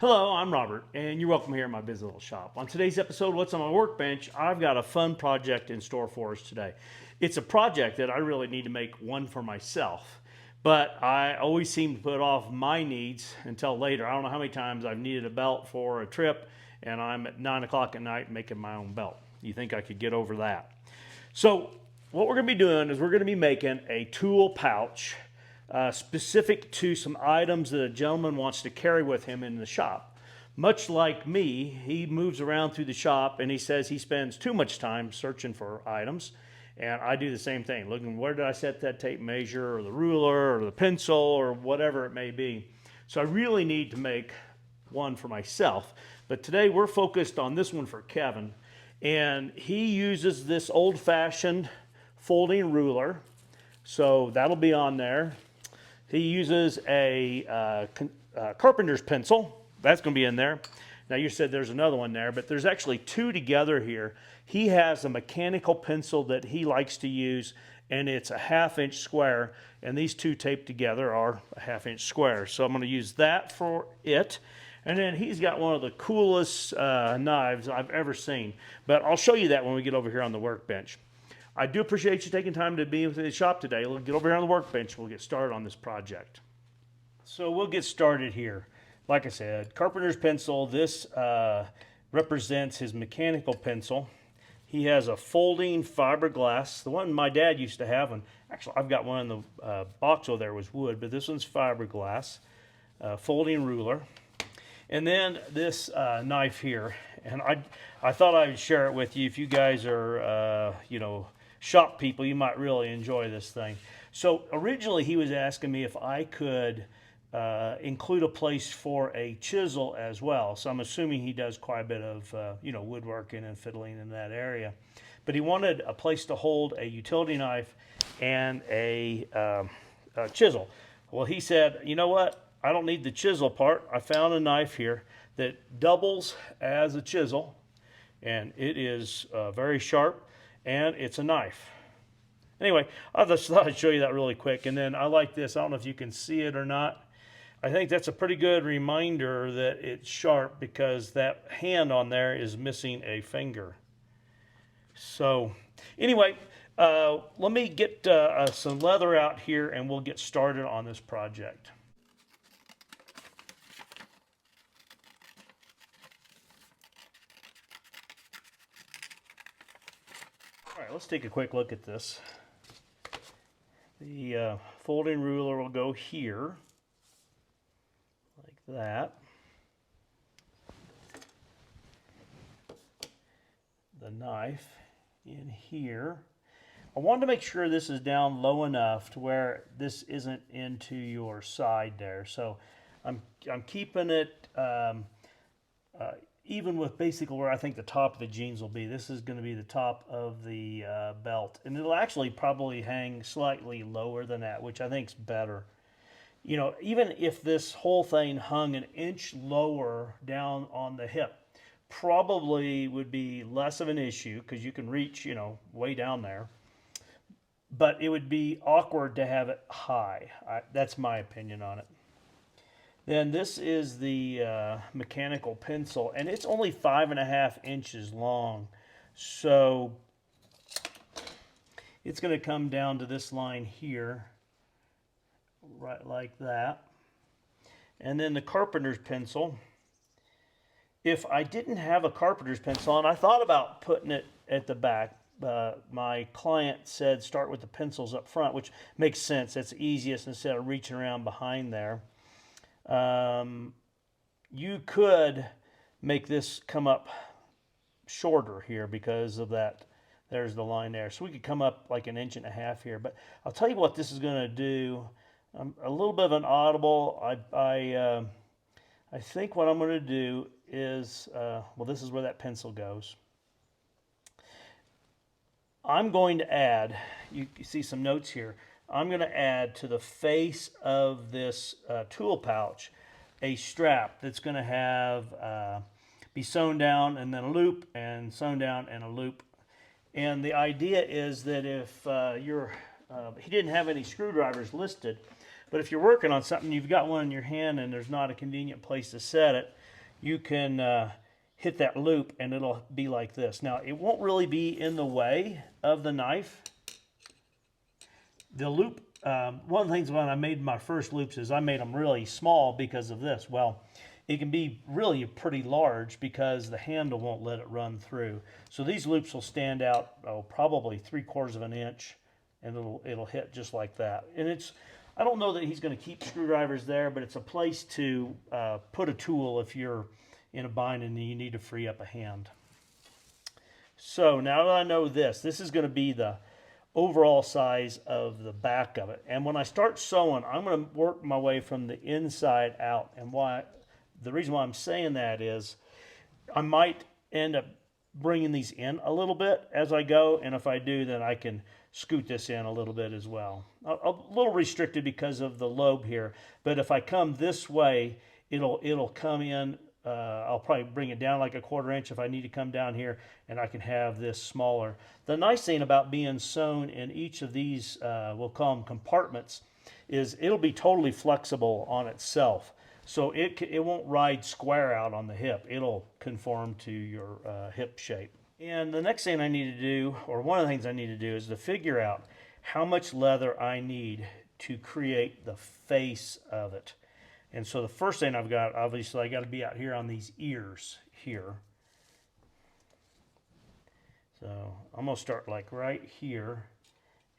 Hello, I'm Robert, and you're welcome here at my busy little shop. On today's episode, What's on My Workbench, I've got a fun project in store for us today. It's a project that I really need to make one for myself, but I always seem to put off my needs until later. I don't know how many times I've needed a belt for a trip, and I'm at 9 o'clock at night making my own belt. You think I could get over that? So what we're going to be doing is we're going to be making a tool pouch specific to some items that a gentleman wants to carry with him in the shop. Much like me, he moves around through the shop and he says he spends too much time searching for items. And I do the same thing, looking where did I set that tape measure or the ruler or the pencil or whatever it may be. So I really need to make one for myself. But today we're focused on this one for Kevin. And he uses this old-fashioned folding ruler. So that'll be on there. He uses a carpenter's pencil. That's going to be in there. Now you said there's another one there, but there's actually two together here. He has a mechanical pencil that he likes to use, and it's a 1/2 inch square, and these two taped together are a 1/2 inch square. So I'm going to use that for it. And then he's got one of the coolest knives I've ever seen. But I'll show you that when we get over here on the workbench. I do appreciate you taking time to be in the shop today. We'll get over here on the workbench. We'll get started on this project. So we'll get started here. Like I said, carpenter's pencil. This represents his mechanical pencil. He has a folding fiberglass. The one my dad used to have, and actually I've got one in the box over there was wood, but this one's fiberglass. Folding ruler. And then this knife here. And I thought I would share it with you. If you guys are, shop people, you might really enjoy this thing. So originally he was asking me if I could include a place for a chisel as well. So I'm assuming he does quite a bit of woodworking and fiddling in that area. But he wanted a place to hold a utility knife and a chisel. Well, he said, you know what? I don't need the chisel part. I found a knife here that doubles as a chisel, and it is very sharp, and it's a knife. Anyway, I just thought I'd show you that really quick. And then I like this. I don't know if you can see it or not. I think that's a pretty good reminder that it's sharp because that hand on there is missing a finger. So anyway, let me get some leather out here and we'll get started on this project. All right, let's take a quick look at this. The folding ruler will go here, like that. The knife in here. I wanted to make sure this is down low enough to where this isn't into your side there. So I'm keeping it even with basically where I think the top of the jeans will be. This is going to be the top of the belt. And it'll actually probably hang slightly lower than that, which I think is better. You know, even if this whole thing hung an inch lower down on the hip, probably would be less of an issue because you can reach, way down there. But it would be awkward to have it high. That's my opinion on it. Then this is the mechanical pencil, and it's only 5.5 inches long. So it's going to come down to this line here, right like that. And then the carpenter's pencil. If I didn't have a carpenter's pencil, and I thought about putting it at the back, my client said start with the pencils up front, which makes sense. That's easiest instead of reaching around behind there. You could make this come up shorter here because of that. There's the line there. So we could come up like 1.5 inches here. But I'll tell you what this is going to do. A little bit of an audible. I think what I'm going to do is, this is where that pencil goes. I'm going to add, you see some notes here, I'm going to add to the face of this tool pouch a strap that's going to have be sewn down and then a loop and sewn down and a loop. And the idea is that if he didn't have any screwdrivers listed, but if you're working on something, you've got one in your hand and there's not a convenient place to set it, you can hit that loop and it'll be like this. Now, it won't really be in the way of the knife. The loop, one of the things when I made my first loops is I made them really small because of this. Well, it can be really pretty large because the handle won't let it run through. So these loops will stand out, probably 3/4 of an inch, and it'll hit just like that. And it's, I don't know that he's going to keep screwdrivers there, but it's a place to put a tool if you're in a bind and you need to free up a hand. So now that I know this is going to be the overall size of the back of it. And when I start sewing, I'm going to work my way from the inside out. And the reason why I'm saying that is I might end up bringing these in a little bit as I go, and if I do, then I can scoot this in a little bit as well. A little restricted because of the lobe here, but if I come this way, it'll come in. I'll probably bring it down like a 1/4 inch if I need to come down here, and I can have this smaller. The nice thing about being sewn in each of these, we'll call them compartments, is it'll be totally flexible on itself. So it won't ride square out on the hip. It'll conform to your hip shape. And the next thing I need to do, or one of the things I need to do, is to figure out how much leather I need to create the face of it. And so the first thing I've got, obviously, I got to be out here on these ears here. So I'm going to start like right here.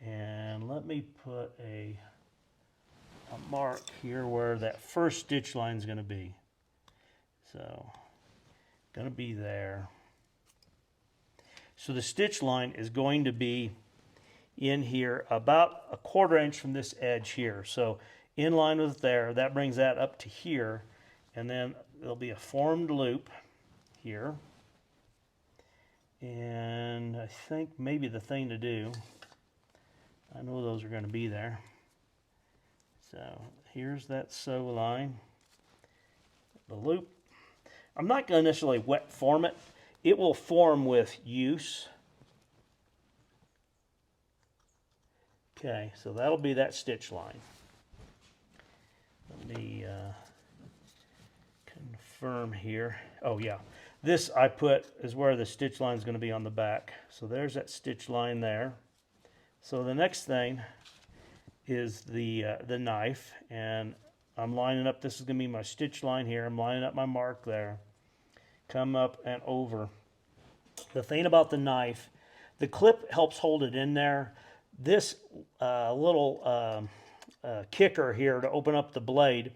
And let me put a mark here where that first stitch line is going to be. So going to be there. So the stitch line is going to be in here about a 1/4 inch from this edge here. So in line with there, that brings that up to here, and then there'll be a formed loop here. And I think maybe the thing to do, I know those are going to be there. So here's that sew line, the loop. I'm not going to necessarily wet form it. It will form with use. Okay, so that'll be that stitch line. Let me confirm here. Oh yeah, this I put is where the stitch line is going to be on the back. So there's that stitch line there. So the next thing is the knife, and I'm lining up. This is going to be my stitch line here. I'm lining up my mark there. Come up and over. The thing about the knife, the clip helps hold it in there. This little kicker here to open up the blade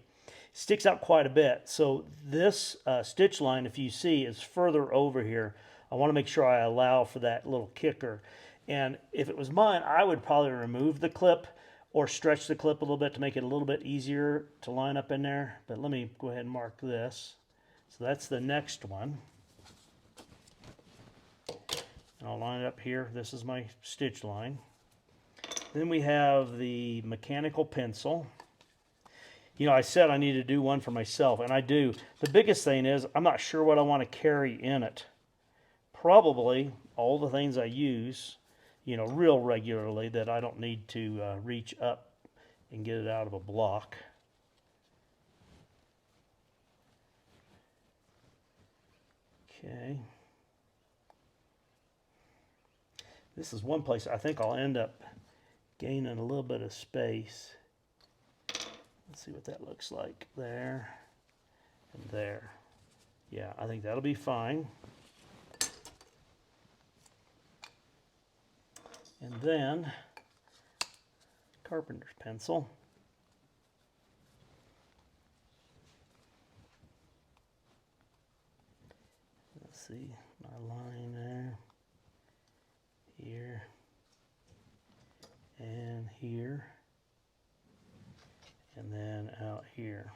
sticks out quite a bit. So this stitch line, if you see, is further over here. I want to make sure I allow for that little kicker. And if it was mine, I would probably remove the clip or stretch the clip a little bit to make it a little bit easier to line up in there. But let me go ahead and mark this. So that's the next one. I'll line it up here. This is my stitch line. Then we have the mechanical pencil. You know, I said I need to do one for myself, and I do. The biggest thing is I'm not sure what I want to carry in it. Probably all the things I use, you know, real regularly that I don't need to reach up and get it out of a block. Okay. This is one place I think I'll end up gaining a little bit of space. Let's see what that looks like there and there. Yeah, I think that'll be fine. And then carpenter's pencil. Let's see my line there, here, and here, and then out here.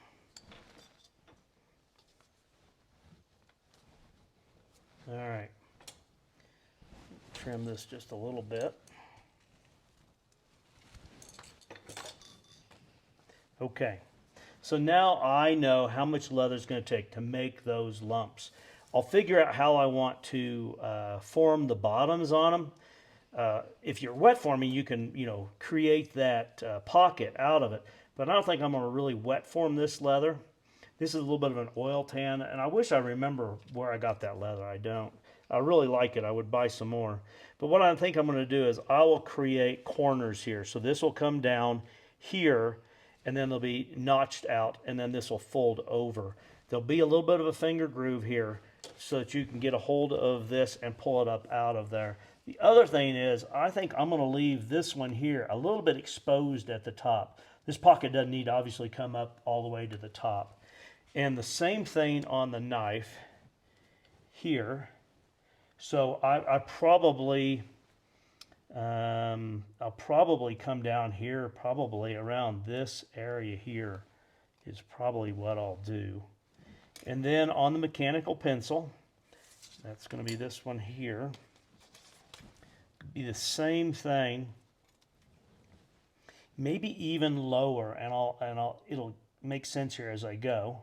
All right, trim this just a little bit. Okay, so now I know how much leather is going to take to make those lumps. I'll figure out how I want to form the bottoms on them. If you're wet forming, you can, create that pocket out of it. But I don't think I'm going to really wet form this leather. This is a little bit of an oil tan, and I wish I remember where I got that leather. I don't. I really like it. I would buy some more. But what I think I'm going to do is I will create corners here. So this will come down here, and then they'll be notched out, and then this will fold over. There'll be a little bit of a finger groove here so that you can get a hold of this and pull it up out of there. The other thing is, I think I'm going to leave this one here a little bit exposed at the top. This pocket doesn't need to obviously come up all the way to the top. And the same thing on the knife here. So I'll probably come down here, probably around this area here is probably what I'll do. And then on the mechanical pencil, that's going to be this one here, be the same thing, maybe even lower, and it'll make sense here as I go.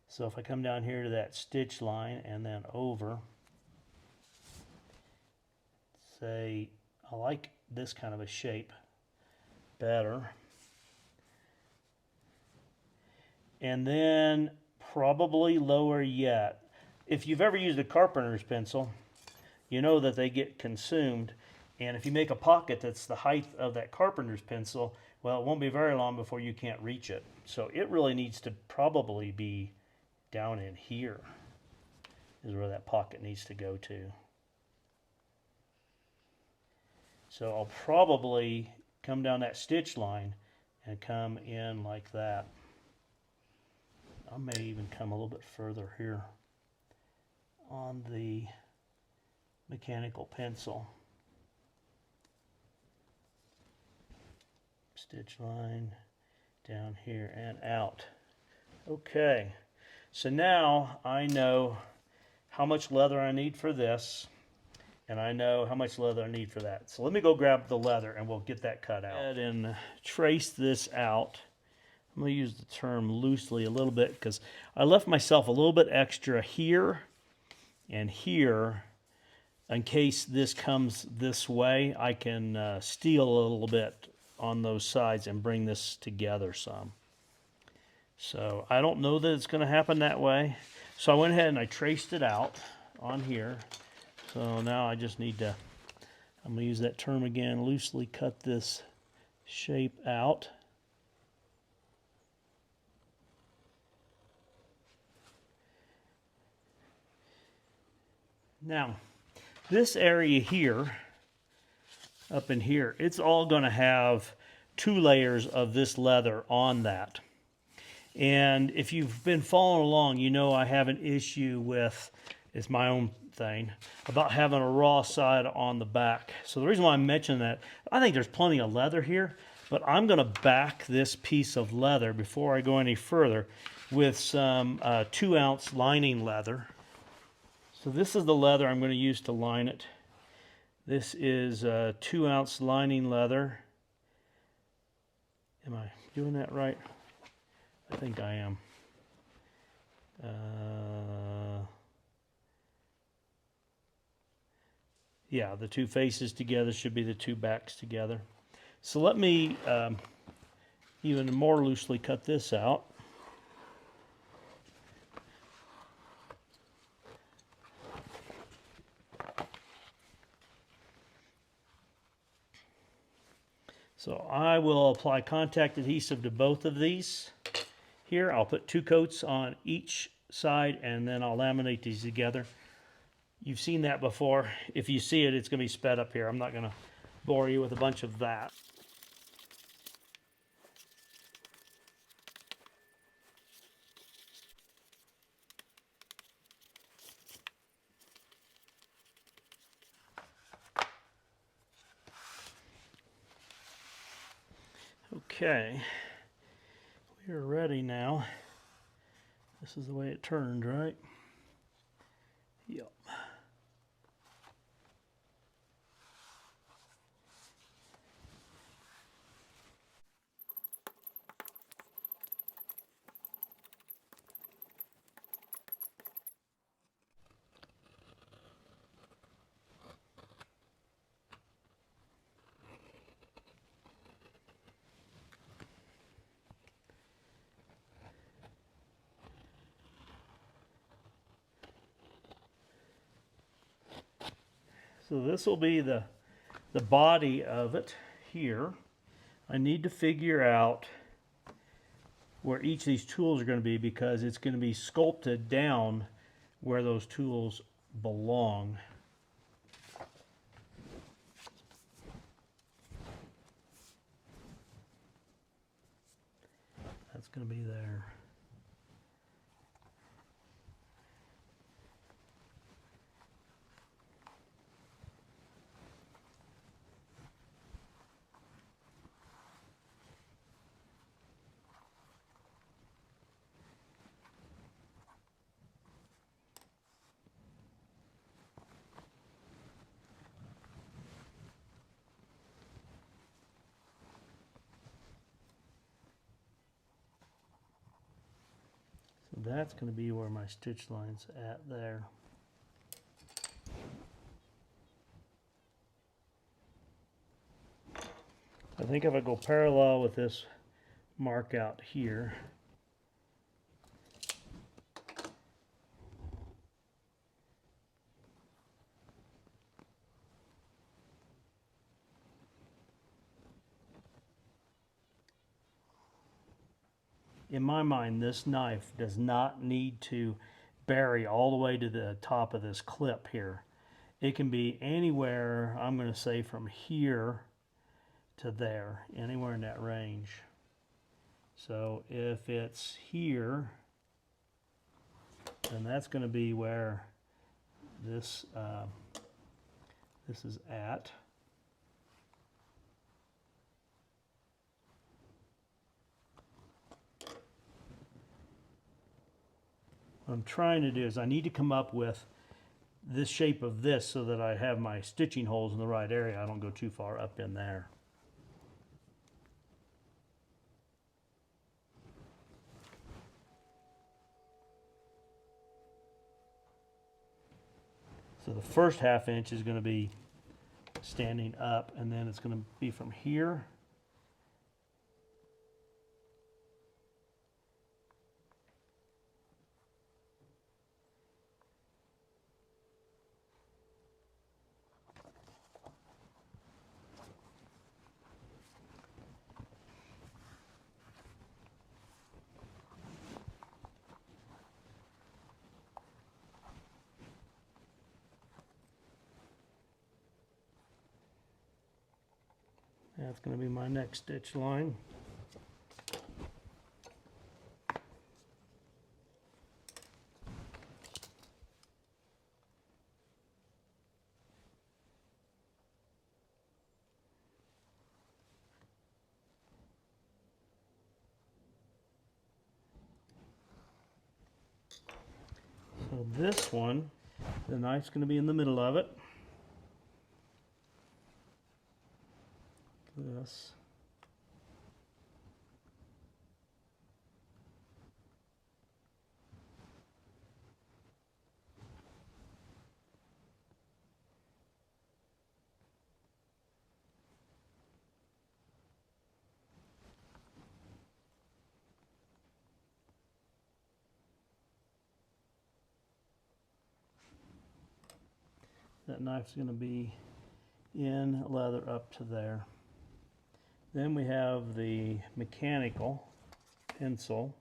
So if I come down here to that stitch line and then over, say I like this kind of a shape better. And then probably lower yet. If you've ever used a carpenter's pencil, you know that they get consumed. And if you make a pocket that's the height of that carpenter's pencil, well, it won't be very long before you can't reach it. So it really needs to probably be down in here is where that pocket needs to go to. So I'll probably come down that stitch line and come in like that. I may even come a little bit further here on the mechanical pencil. Stitch line down here and out. Okay, so now I know how much leather I need for this, and I know how much leather I need for that. So let me go grab the leather and we'll get that cut out. And trace this out. I'm going to use the term loosely a little bit because I left myself a little bit extra here and here in case this comes this way. I can steal a little bit on those sides and bring this together some. So I don't know that it's going to happen that way. So I went ahead and I traced it out on here. So now I just need to, I'm going to use that term again, loosely cut this shape out. Now, this area here, up in here, it's all going to have 2 layers of this leather on that. And if you've been following along, you know I have an issue with, it's my own thing, about having a raw side on the back. So the reason why I'm mentioning that, I think there's plenty of leather here, but I'm going to back this piece of leather before I go any further with some 2-ounce lining leather. So this is the leather I'm going to use to line it. This is 2-ounce lining leather. Am I doing that right? I think I am. Yeah, the 2 faces together should be the 2 backs together. So let me even more loosely cut this out. So I will apply contact adhesive to both of these. Here I'll put 2 coats on each side and then I'll laminate these together. You've seen that before. If you see it, it's going to be sped up here. I'm not going to bore you with a bunch of that. Okay, we are ready now. This is the way it turned, right? Yep. So this will be the body of it here. I need to figure out where each of these tools are going to be because it's going to be sculpted down where those tools belong. That's going to be there. So that's going to be where my stitch line's at there. I think if I go parallel with this mark out here, in my mind, this knife does not need to bury all the way to the top of this clip here. It can be anywhere, I'm going to say from here to there, anywhere in that range. So if it's here, then that's going to be where this is at. What I'm trying to do is I need to come up with this shape of this so that I have my stitching holes in the right area. I don't go too far up in there. So the first ½ inch is going to be standing up, and then it's going to be from here That's going to be my next stitch line. So this one, the knife's going to be in the middle of it. This. That knife's going to be in leather up to there. Then we have the mechanical pencil.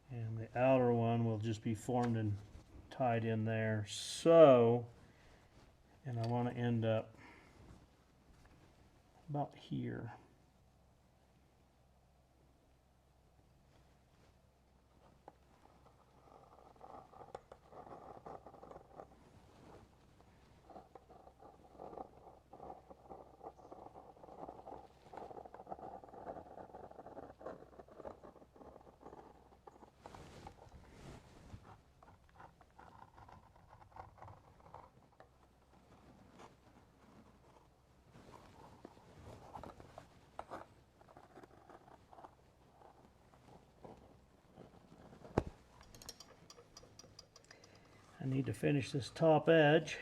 And the outer one will just be formed and tied in there. So, and I want to end up about here. I need to finish this top edge.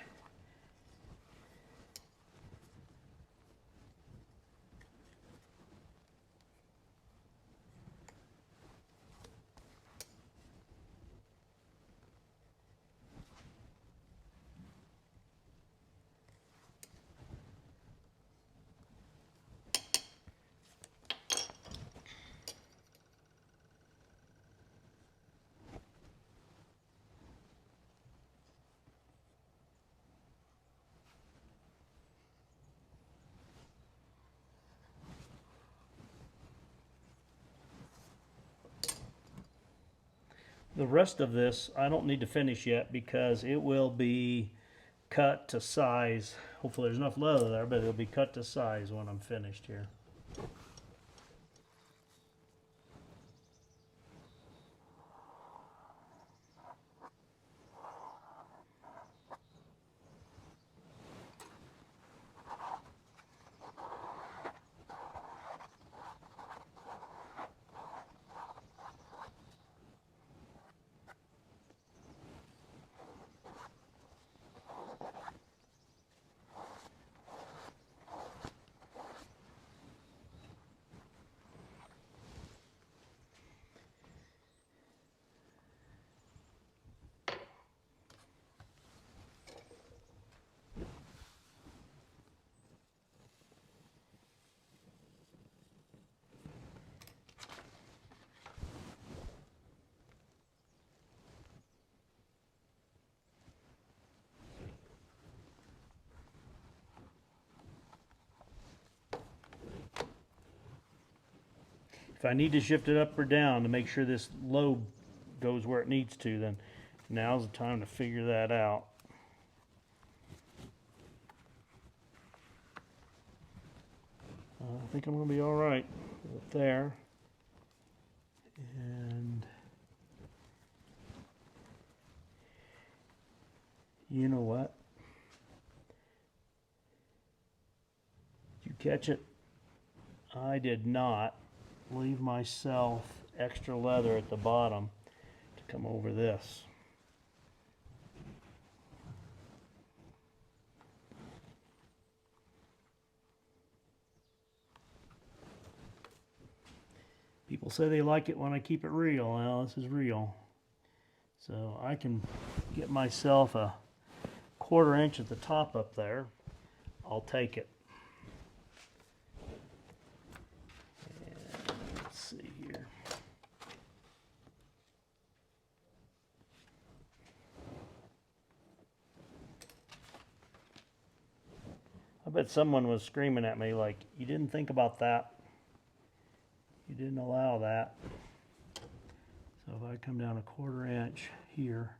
The rest of this I don't need to finish yet because it will be cut to size. Hopefully there's enough leather there, but it'll be cut to size when I'm finished here. If I need to shift it up or down to make sure this lobe goes where it needs to, then now's the time to figure that out. I think I'm going to be all right with there. And you know what? Did you catch it? I did not leave myself extra leather at the bottom to come over this. People say they like it when I keep it real. Well, this is real. So I can get myself a 1/4 inch at the top up there. I'll take it. And let's see here. I bet someone was screaming at me like, you didn't think about that. You didn't allow that. So if I come down a 1/4 inch here,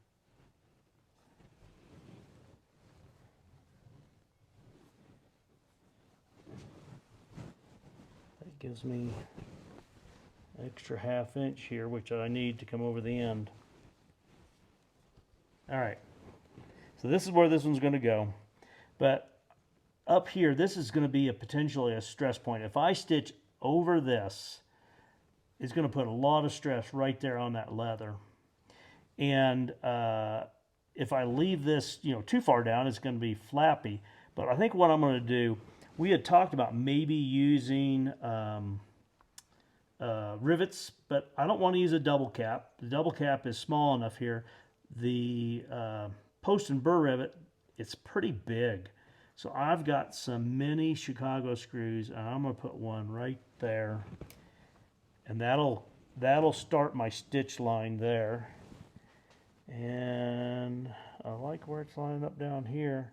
that gives me an extra 1/2 inch here, which I need to come over the end. All right, so this is where this one's going to go. But up here, this is going to be potentially a stress point. If I stitch over this, it's going to put a lot of stress right there on that leather. And if I leave this, too far down, it's going to be flappy. But I think what I'm going to do, we had talked about maybe using rivets, but I don't want to use a double cap. The double cap is small enough here. The post and burr rivet, it's pretty big. So I've got some mini Chicago screws, and I'm going to put one right there. And that'll start my stitch line there. And I like where it's lined up down here.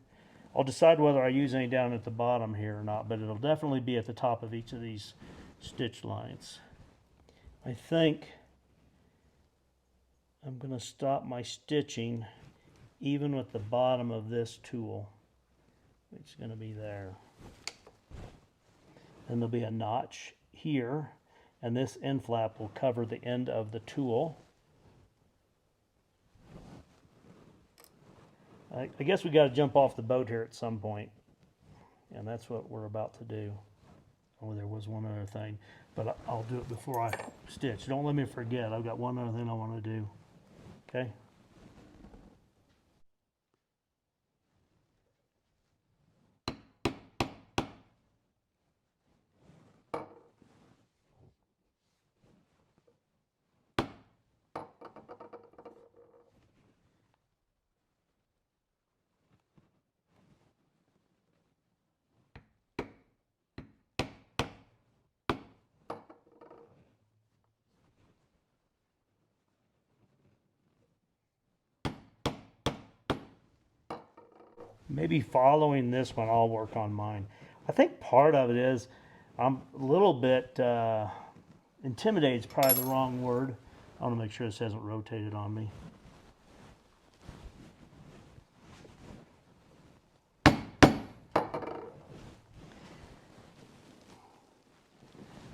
I'll decide whether I use any down at the bottom here or not, but it'll definitely be at the top of each of these stitch lines. I think I'm going to stop my stitching even with the bottom of this tool, which is going to be there. Then there'll be a notch here, and this end flap will cover the end of the tool. I guess we got to jump off the boat here at some point, and that's what we're about to do. Oh, there was one other thing, but I'll do it before I stitch. Don't let me forget. I've got one other thing I want to do. Okay. maybe following this one, I'll work on mine. I think part of it is I'm a little bit intimidated is probably the wrong word. I want to make sure this hasn't rotated on me.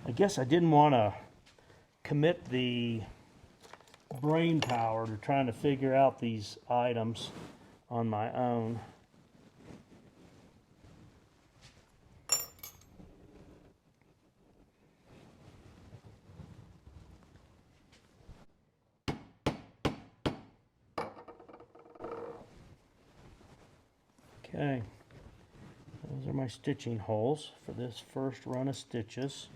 I guess I didn't want to commit the brain power to trying to figure out these items on my own. Okay, those are my stitching holes for this first run of stitches.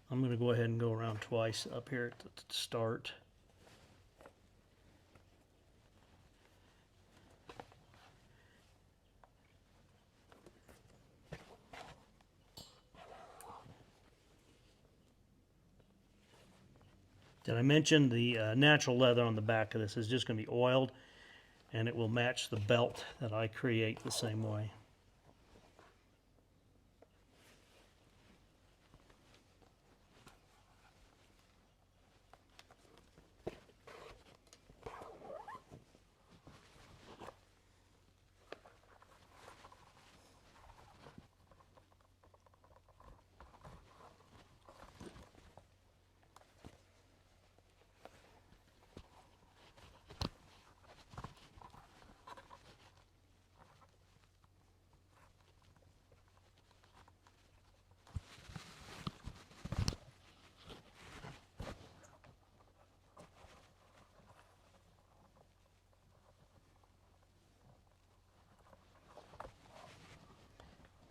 I'm going to go ahead and go around twice up here at the start. Did I mention the natural leather on the back of this is just going to be oiled, and it will match the belt that I create the same way.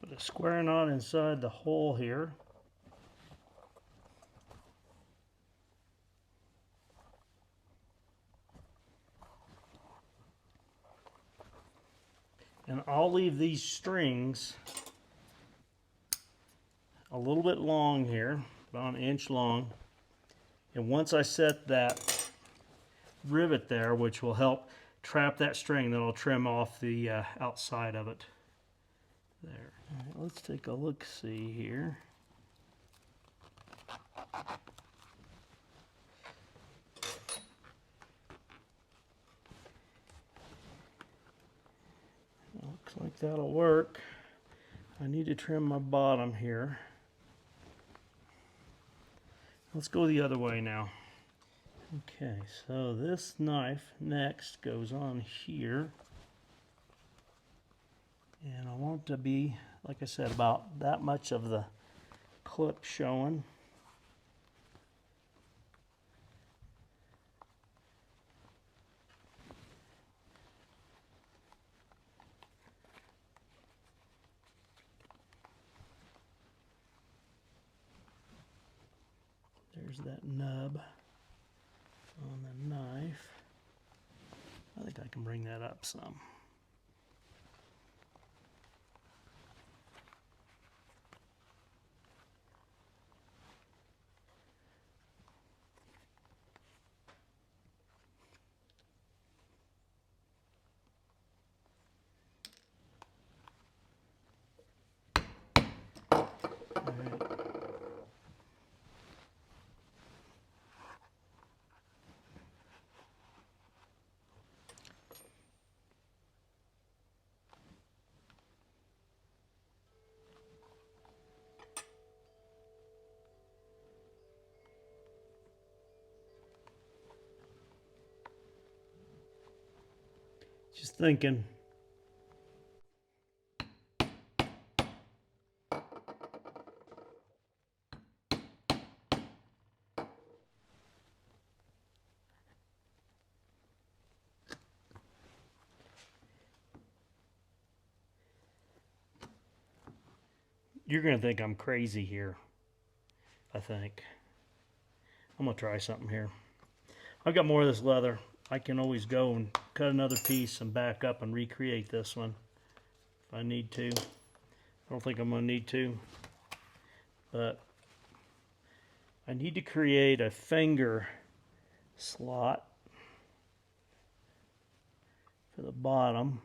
Put a square knot inside the hole here. And I'll leave these strings a little bit long here, about an inch long. And once I set that rivet there, which will help trap that string, then I'll trim off the outside of it. There. All right, let's take a look-see here. Looks like that'll work. I need to trim my bottom here. Let's go the other way now. Okay, so this knife next goes on here. And I want it to be, like I said, about that much of the clip showing. There's that nub on the knife. I think I can bring that up some. Just thinking. You're going to think I'm crazy here, I think. I'm going to try something here. I've got more of this leather. I can always go and cut another piece and back up and recreate this one if I need to. I don't think I'm going to need to, but I need to create a finger slot for the bottom.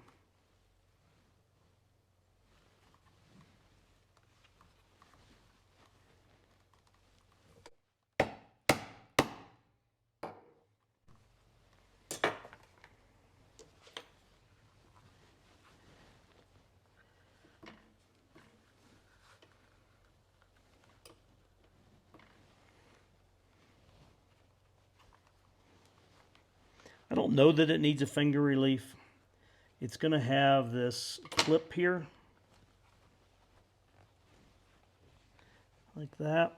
I don't know that it needs a finger relief. It's going to have this clip here, like that.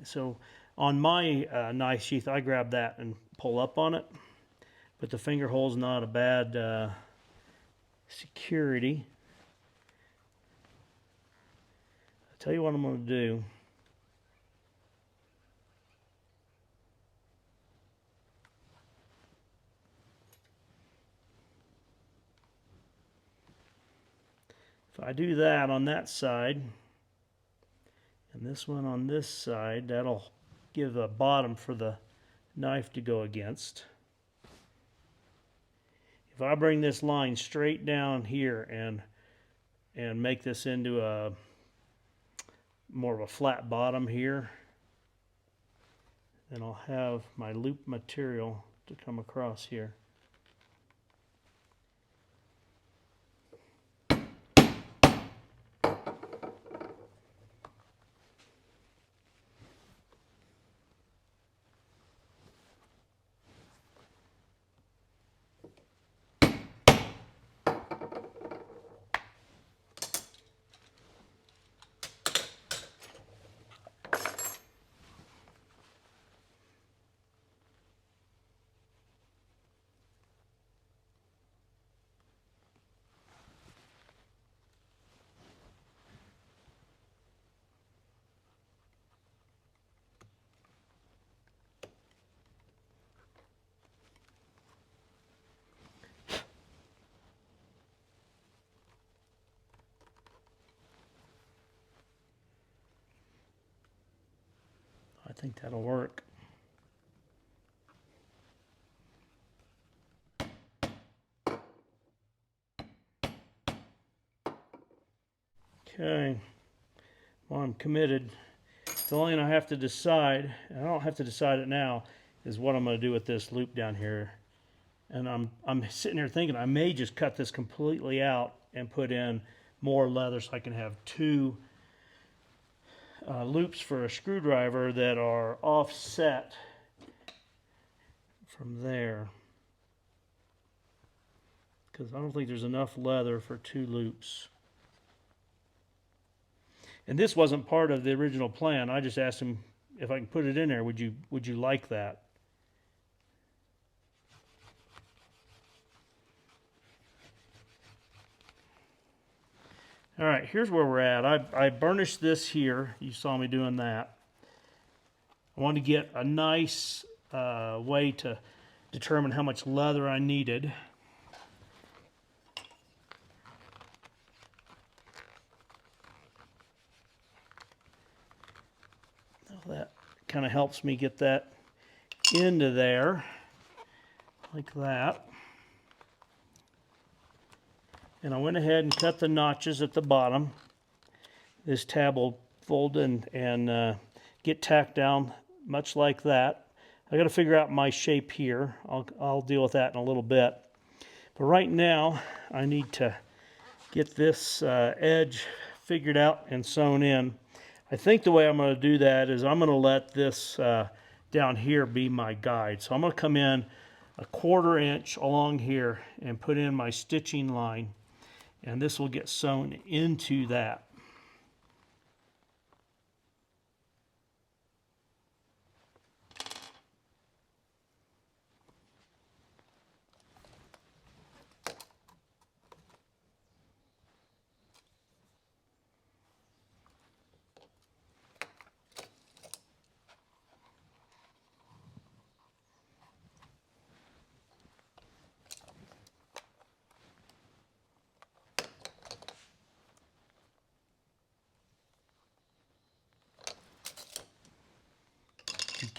So on my knife sheath, I grab that and pull up on it. But the finger hole's not a bad security. I'll tell you what I'm going to do. If I do that on that side, and this one on this side, that'll give a bottom for the knife to go against. If I bring this line straight down here and make this into a more of a flat bottom here, then I'll have my loop material to come across here. I think that'll work. Okay, well, I'm committed. The only thing I have to decide, and I don't have to decide it now, is what I'm going to do with this loop down here. And I'm sitting here thinking I may just cut this completely out and put in more leather so I can have two loops for a screwdriver that are offset from there, because I don't think there's enough leather for two loops. And this wasn't part of the original plan. I just asked him if I can put it in there. Would you like that? All right, here's where we're at. I burnished this here. You saw me doing that. I wanted to get a nice way to determine how much leather I needed. That kind of helps me get that into there, like that. And I went ahead and cut the notches at the bottom. This tab will fold and get tacked down much like that. I got to figure out my shape here. I'll deal with that in a little bit. But right now, I need to get this edge figured out and sewn in. I think the way I'm going to do that is I'm going to let this down here be my guide. So I'm going to come in a 1/4 inch along here and put in my stitching line, and this will get sewn into that.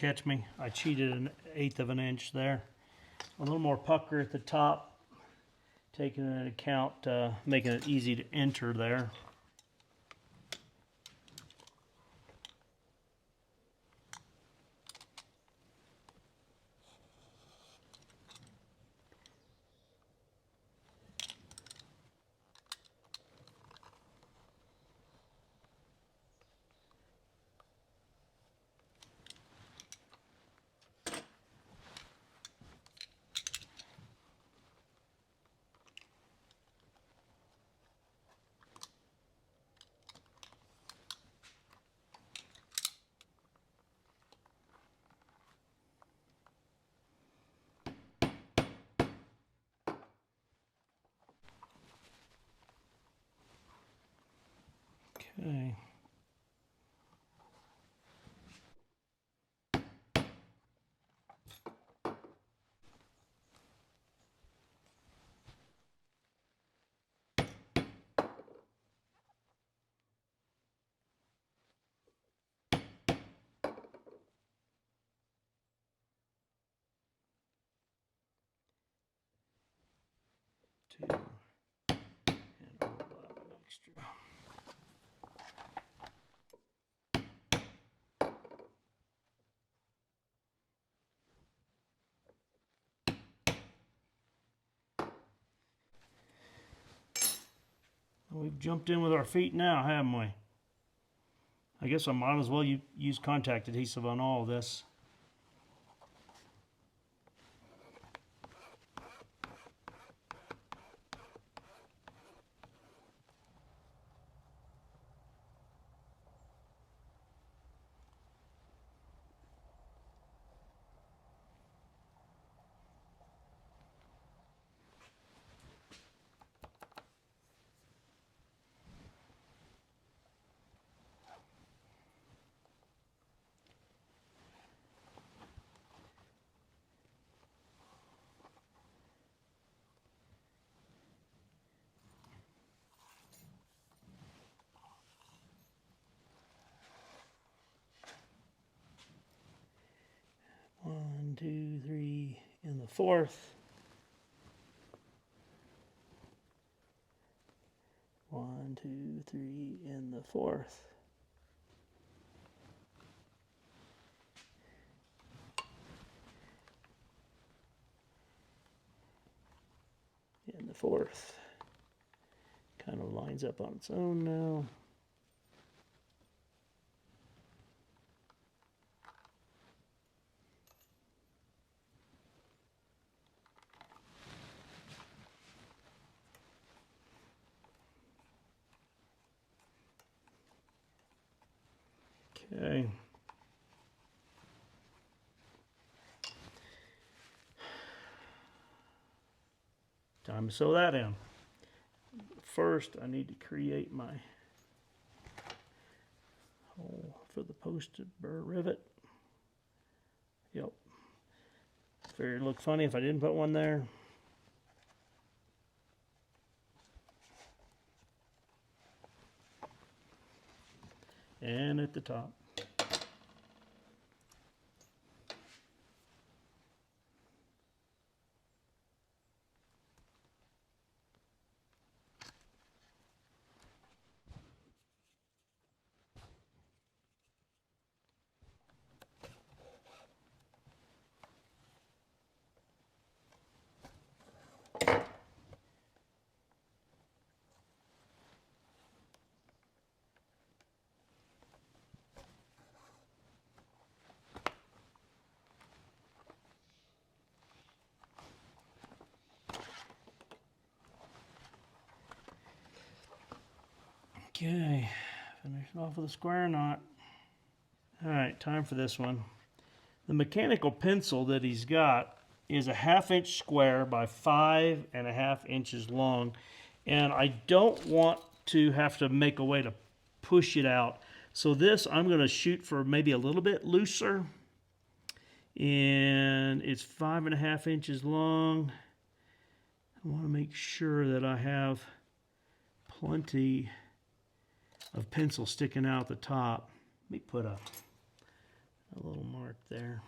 catch me. I cheated an 1/8 of an inch there. A little more pucker at the top, taking into account, making it easy to enter there. Okay. Two, and a little bit extra. We've jumped in with our feet now, haven't we? I guess I might as well use contact adhesive on all of this. One, two, three, in the fourth. One, two, three, in the fourth. In the fourth. Kind of lines up on its own now. Okay. Time to sew that in. First, I need to create my hole for the posted burr rivet. Yep. Figured it'd look funny if I didn't put one there. And at the top. Okay, finishing off with a square knot. All right, time for this one. The mechanical pencil that he's got is a 1/2 inch square by 5.5 inches long. And I don't want to have to make a way to push it out. So this, I'm gonna shoot for maybe a little bit looser. And it's 5.5 inches long. I wanna make sure that I have plenty of pencil sticking out the top. Let me put a A little mark there.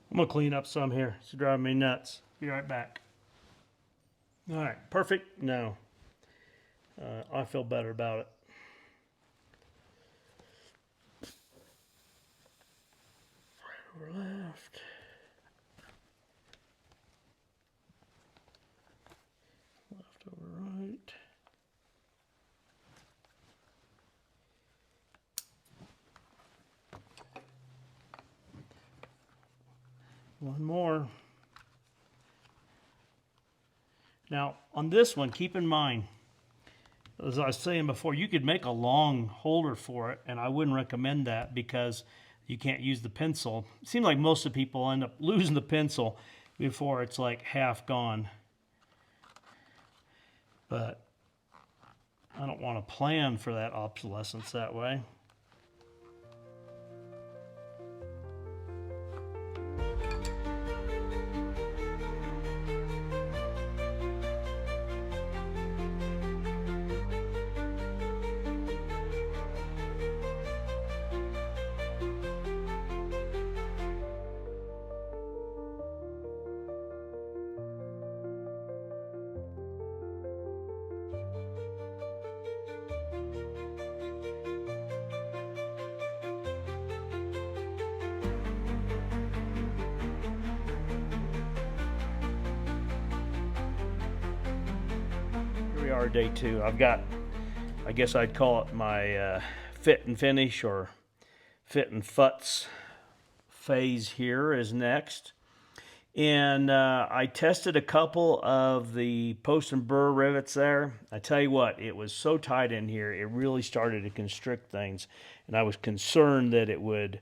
I'm gonna clean up some here. It's driving me nuts. Be right back. All right, perfect. No, I feel better about it. Right over left. Left over right. One more. Now, on this one, keep in mind, as I was saying before, you could make a long holder for it, and I wouldn't recommend that because you can't use the pencil. It seems like most of the people end up losing the pencil before it's like half gone. But I don't want to plan for that obsolescence that way. We are day 2. I've got, I guess I'd call it my fit and finish or fit and futz phase here is next. And I tested a couple of the post and burr rivets there. I tell you what, it was so tight in here, it really started to constrict things. And I was concerned that it would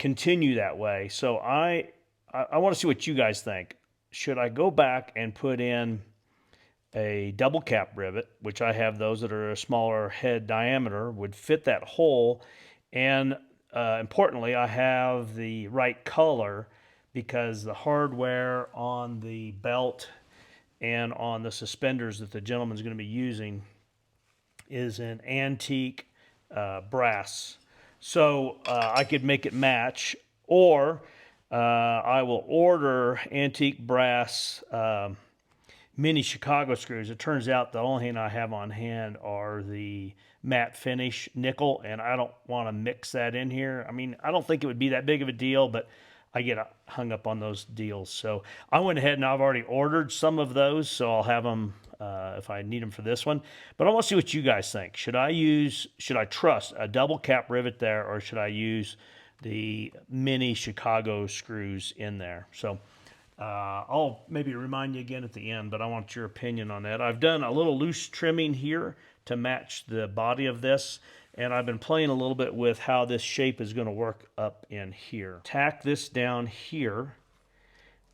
continue that way. So I want to see what you guys think. Should I go back and put in a double cap rivet, which I have those that are a smaller head diameter, would fit that hole, and importantly, I have the right color because the hardware on the belt and on the suspenders that the gentleman's going to be using is an antique brass. So I could make it match, or I will order antique brass mini Chicago screws. It turns out the only thing I have on hand are the matte finish nickel, and I don't want to mix that in here. I mean, I don't think it would be that big of a deal, but I get hung up on those deals. So I went ahead and I've already ordered some of those, so I'll have them if I need them for this one. But I want to see what you guys think. Should I trust a double cap rivet there, or should I use the mini Chicago screws in there? So I'll maybe remind you again at the end, but I want your opinion on that. I've done a little loose trimming here to match the body of this, and I've been playing a little bit with how this shape is going to work up in here. Tack this down here,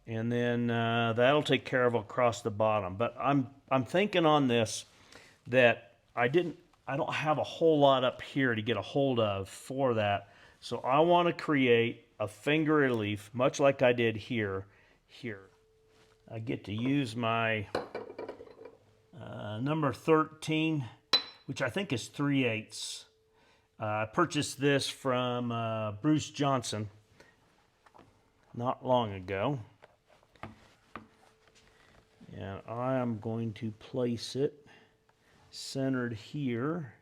and then that'll take care of across the bottom. But I'm thinking on this that I don't have a whole lot up here to get a hold of for that, so I want to create a finger relief, much like I did here. I get to use my number 13, which I think is 3/8. I purchased this from Bruce Johnson not long ago. And I am going to place it centered here.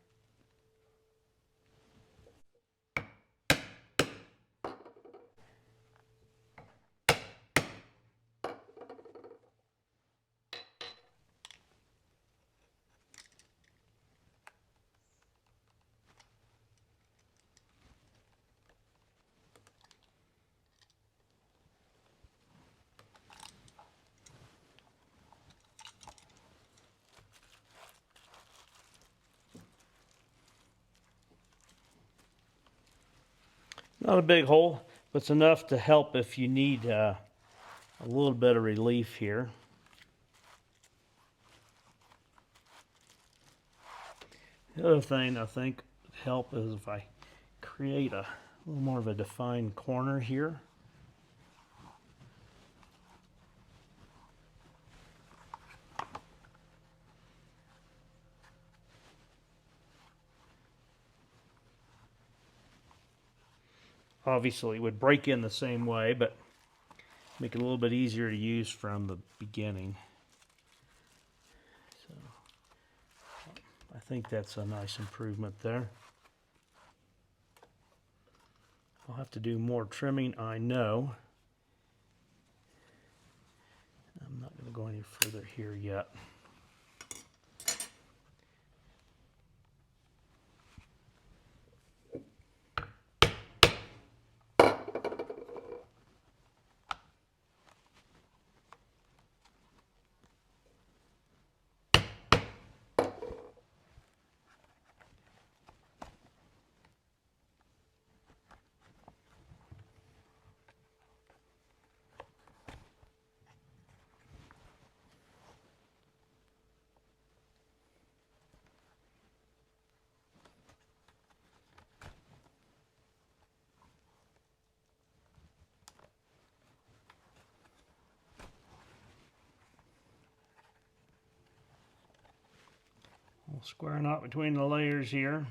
Not a big hole, but it's enough to help if you need a little bit of relief here. The other thing I think help is if I create a little more of a defined corner here. Obviously, it would break in the same way, but make it a little bit easier to use from the beginning. So I think that's a nice improvement there. I'll have to do more trimming, I know. I'm not going to go any further here yet. We'll square a knot between the layers here.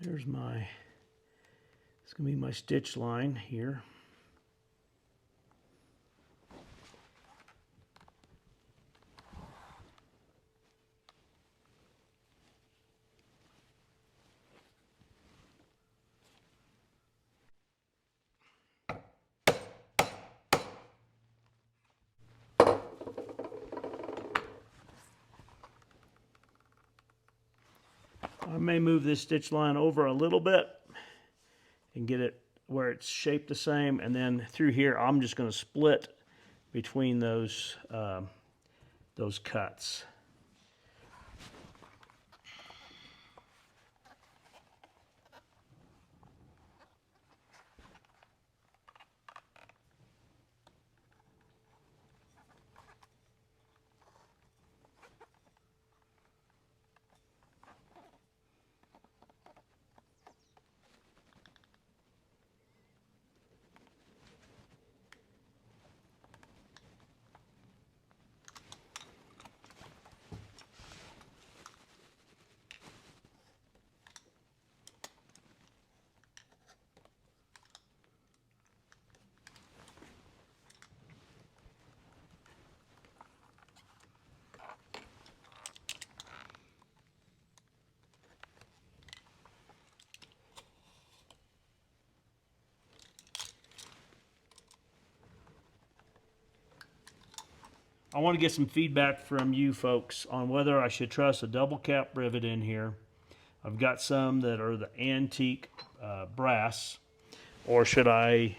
There's my, it's going to be my stitch line here. may move this stitch line over a little bit and get it where it's shaped the same, and then through here I'm just going to split between those cuts. I want to get some feedback from you folks on whether I should trust a double cap rivet in here. I've got some that are the antique brass, or should I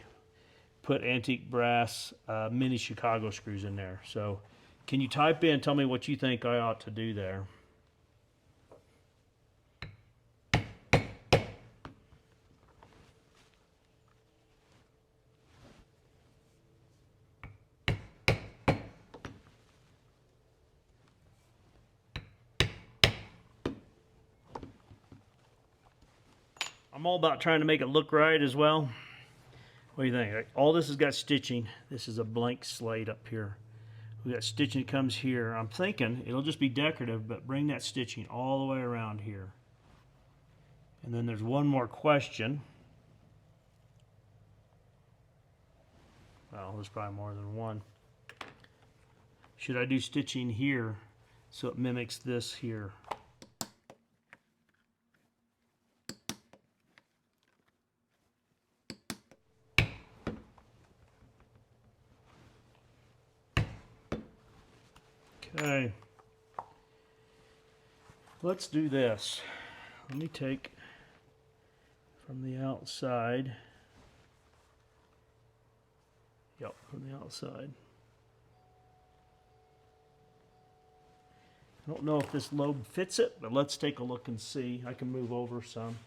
put antique brass mini Chicago screws in there? So can you type in, tell me what you think I ought to do there. I'm all about trying to make it look right as well. What do you think? All this has got stitching. This is a blank slate up here. We got stitching that comes here. I'm thinking it'll just be decorative, but bring that stitching all the way around here. And then there's one more question. Well, there's probably more than one. Should I do stitching here so it mimics this here? Okay, let's do this. Let me take from the outside. Yep, from the outside. I don't know if this lobe fits it, but let's take a look and see. I can move over some.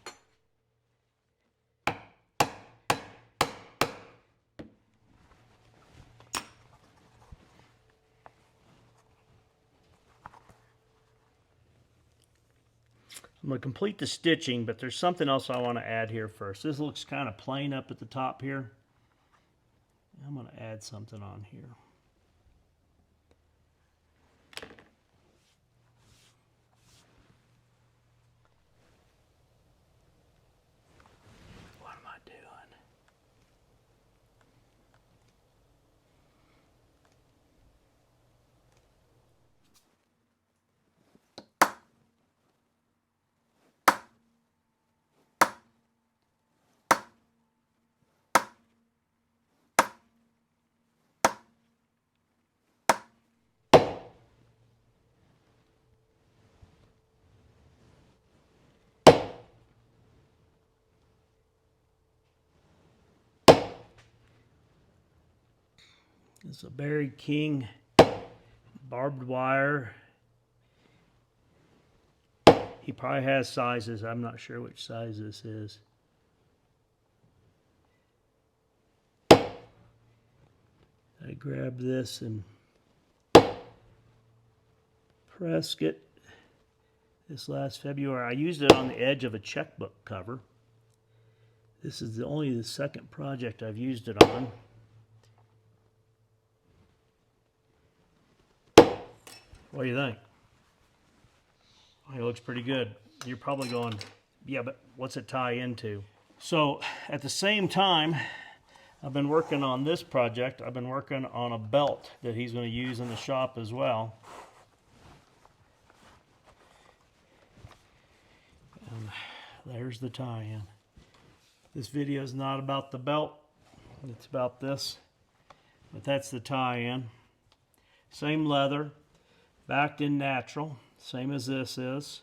I'm going to complete the stitching, but there's something else I want to add here first. This looks kind of plain up at the top here. I'm going to add something on here. What am I doing? It's a Barry King barbed wire. He probably has sizes. I'm not sure which size this is. I grabbed this and pressed it this last February. I used it on the edge of a checkbook cover. This is only the second project I've used it on. What do you think? It looks pretty good. You're probably going, yeah, but what's it tie into? So at the same time, I've been working on this project. I've been working on a belt that he's going to use in the shop as well. And there's the tie-in. This video is not about the belt. It's about this. But that's the tie-in. Same leather. Backed in natural, same as this is.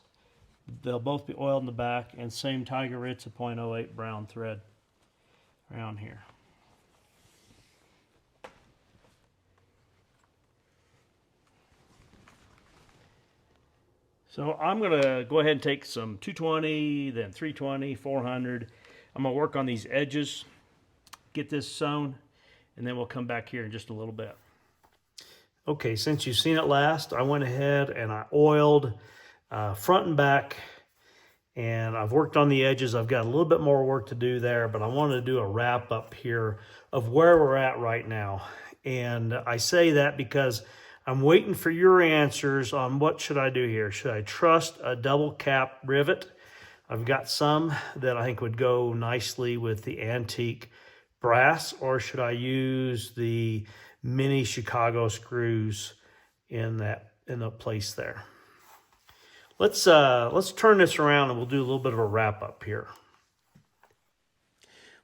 They'll both be oiled in the back, and same Tiger Ritz, a .08 brown thread around here. So I'm going to go ahead and take some 220, then 320, 400. I'm going to work on these edges, get this sewn, and then we'll come back here in just a little bit. Okay, since you've seen it last, I went ahead and I oiled front and back, and I've worked on the edges. I've got a little bit more work to do there, but I wanted to do a wrap up here of where we're at right now. And I say that because I'm waiting for your answers on what should I do here. Should I trust a double cap rivet? I've got some that I think would go nicely with the antique brass, or should I use the mini Chicago screws in the place there? Let's turn this around and we'll do a little bit of a wrap up here.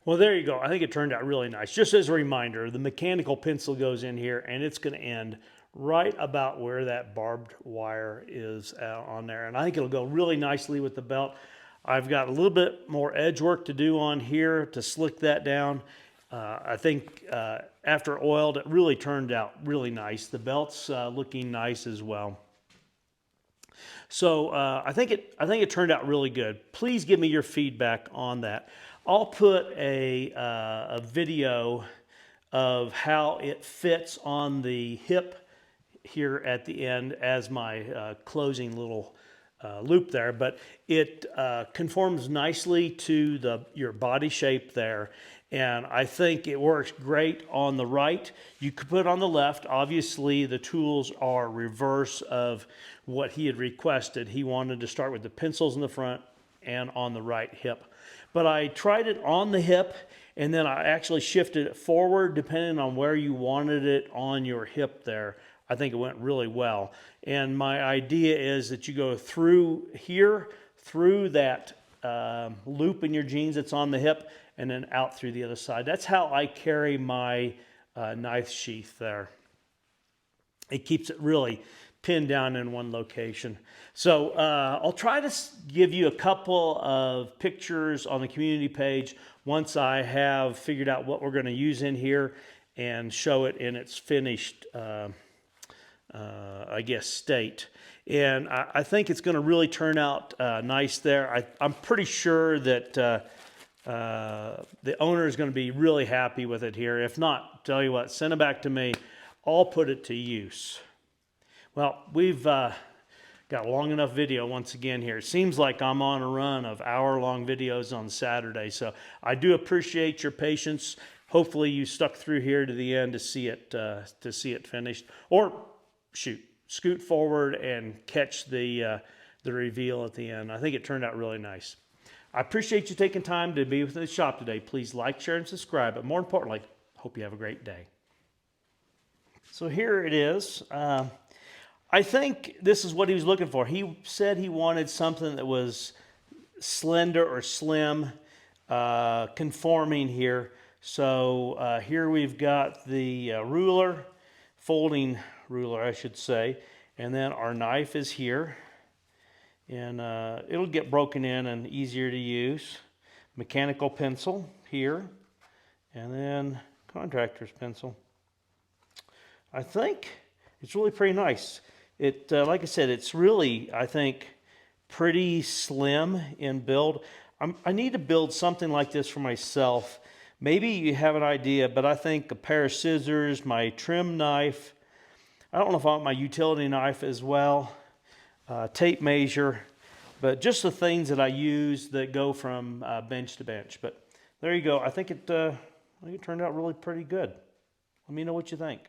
Well, there you go. I think it turned out really nice. Just as a reminder, the mechanical pencil goes in here and it's going to end right about where that barbed wire is on there. And I think it'll go really nicely with the belt. I've got a little bit more edge work to do on here to slick that down. I think after oiled, it really turned out really nice. The belt's looking nice as well. So I think it turned out really good. Please give me your feedback on that. I'll put a video of how it fits on the hip here at the end as my closing little loop there, but it conforms nicely to your body shape there, and I think it works great on the right. You could put it on the left. Obviously the tools are reverse of what he had requested. He wanted to start with the pencils in the front and on the right hip, but I tried it on the hip, and then I actually shifted it forward depending on where you wanted it on your hip there. I think it went really well. And my idea is that you go through here, through that loop in your jeans that's on the hip, and then out through the other side. That's how I carry my knife sheath there. It keeps it really pinned down in one location. So I'll try to give you a couple of pictures on the community page once I have figured out what we're going to use in here and show it in its finished I guess state. And I think it's going to really turn out nice there. I'm pretty sure that the owner is going to be really happy with it here. If not, tell you what, send it back to me. I'll put it to use. Well, we've got a long enough video once again here. It seems like I'm on a run of hour-long videos on Saturday, so I do appreciate your patience. Hopefully you stuck through here to the end to see it finished, or scoot forward and catch the reveal at the end. I think it turned out really nice. I appreciate you taking time to be with the shop today. Please like, share, and subscribe, but more importantly, hope you have a great day. So here it is. I think this is what he was looking for. He said he wanted something that was slender or slim, conforming here. So here we've got the ruler, folding ruler, I should say, and then our knife is here, and it'll get broken in and easier to use. Mechanical pencil here, and then contractor's pencil. I think it's really pretty nice. It, like I said, it's really, I think, pretty slim in build. I need to build something like this for myself. Maybe you have an idea, but I think a pair of scissors, my trim knife, I don't know if I want my utility knife as well, tape measure, but just the things that I use that go from bench to bench. But there you go. I think it turned out really pretty good. Let me know what you think.